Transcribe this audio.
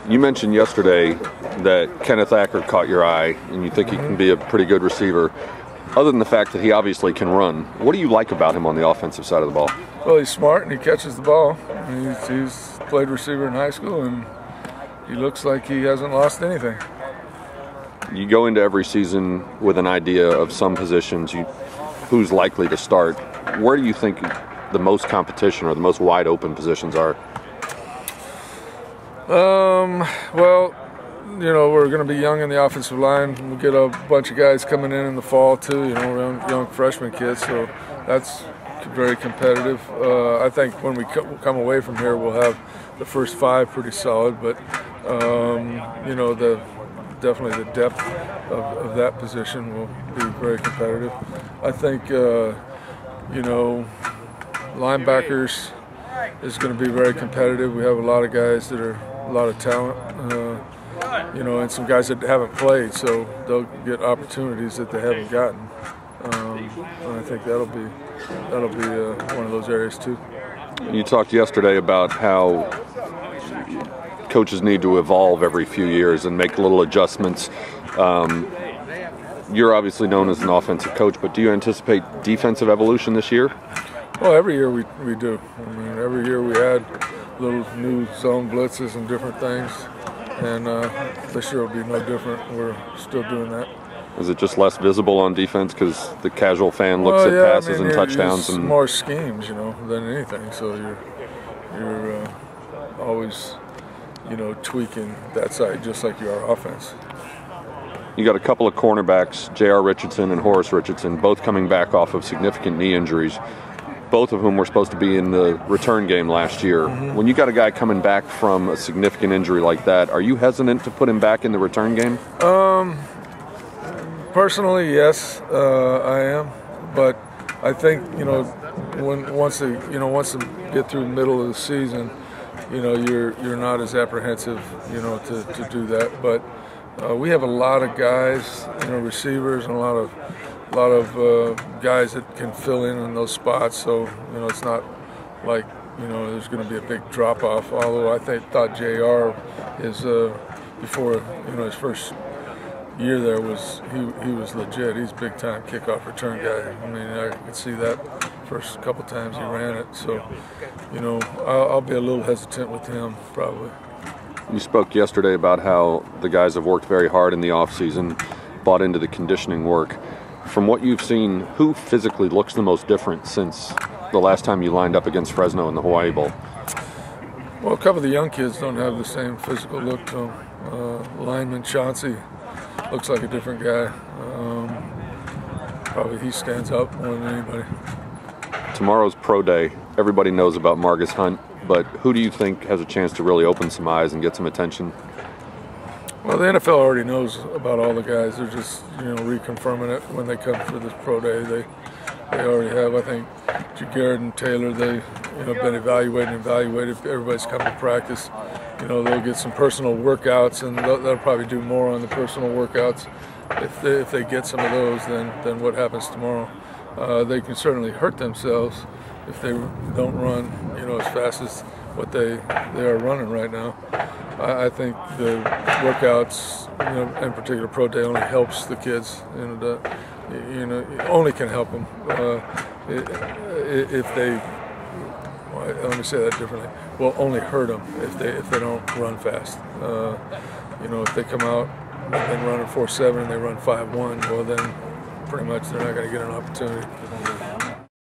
You mentioned yesterday that Kenneth Acker caught your eye, and you think he can be a pretty good receiver. Other than the fact that he obviously can run, what do you like about him on the offensive side of the ball? Well, he's smart and he catches the ball. He's played receiver in high school, and he looks like he hasn't lost anything. You go into every season with an idea of some positions, who's likely to start. Where do you think the most competition or the most wide open positions are? Well, you know, we're going to be young in the offensive line. We get a bunch of guys coming in the fall too, you know, young freshman kids, so that's very competitive. I think when we come away from here, we'll have the first five pretty solid, but you know, definitely the depth of that position will be very competitive. I think you know, linebackers is going to be very competitive. We have a lot of guys that are a lot of talent, you know, and some guys that haven't played, so they'll get opportunities that they haven't gotten. And I think that'll be one of those areas too. You talked yesterday about how coaches need to evolve every few years and make little adjustments. You're obviously known as an offensive coach, but do you anticipate defensive evolution this year? Well, every year we do. I mean, every year we add little new zone blitzes and different things, and this year will be no different. We're still doing that. Is it just less visible on defense because the casual fan looks at passes and touchdowns and more schemes, you know, than anything? So you're always, you know, tweaking that side just like you are offense. You got a couple of cornerbacks, J.R. Richardson and Horace Richardson, both coming back off of significant knee injuries, both of whom were supposed to be in the return game last year. When you got a guy coming back from a significant injury like that, are you hesitant to put him back in the return game? Personally, yes, I am. But I think, you know, once they get through the middle of the season, you know, you're not as apprehensive, you know, to do that. But we have a lot of guys, you know, receivers, and a lot of guys that can fill in those spots. So, you know, it's not like, you know, there's going to be a big drop off. Although I thought JR is before, you know, his first year there he was legit. He's a big time kickoff return guy. I mean, I could see that first couple times he ran it. So, you know, I'll be a little hesitant with him probably. You spoke yesterday about how the guys have worked very hard in the off-season, bought into the conditioning work. From what you've seen, who physically looks the most different since the last time you lined up against Fresno in the Hawaii Bowl? Well, a couple of the young kids don't have the same physical look to them. Lineman Chauncey looks like a different guy. Probably he stands up more than anybody. Tomorrow's pro day. Everybody knows about Margus Hunt, but who do you think has a chance to really open some eyes and get some attention? Well, the NFL already knows about all the guys. They're just, you know, reconfirming it when they come for this pro day. They already have. I think Jared and Taylor, they, you know, been evaluated. Everybody's come to practice. You know, they'll get some personal workouts, and they'll probably do more on the personal workouts if they get some of those than what happens tomorrow. They can certainly hurt themselves if they don't run, you know, as fast as what they are running right now. I think the workouts, you know, in particular pro day, only helps the kids, and you know, it only can help them if they. Well, let me say that differently. Will only hurt them if they don't run fast. You know, if they come out and run at 4.7 and they run 5.1, well then pretty much they're not going to get an opportunity.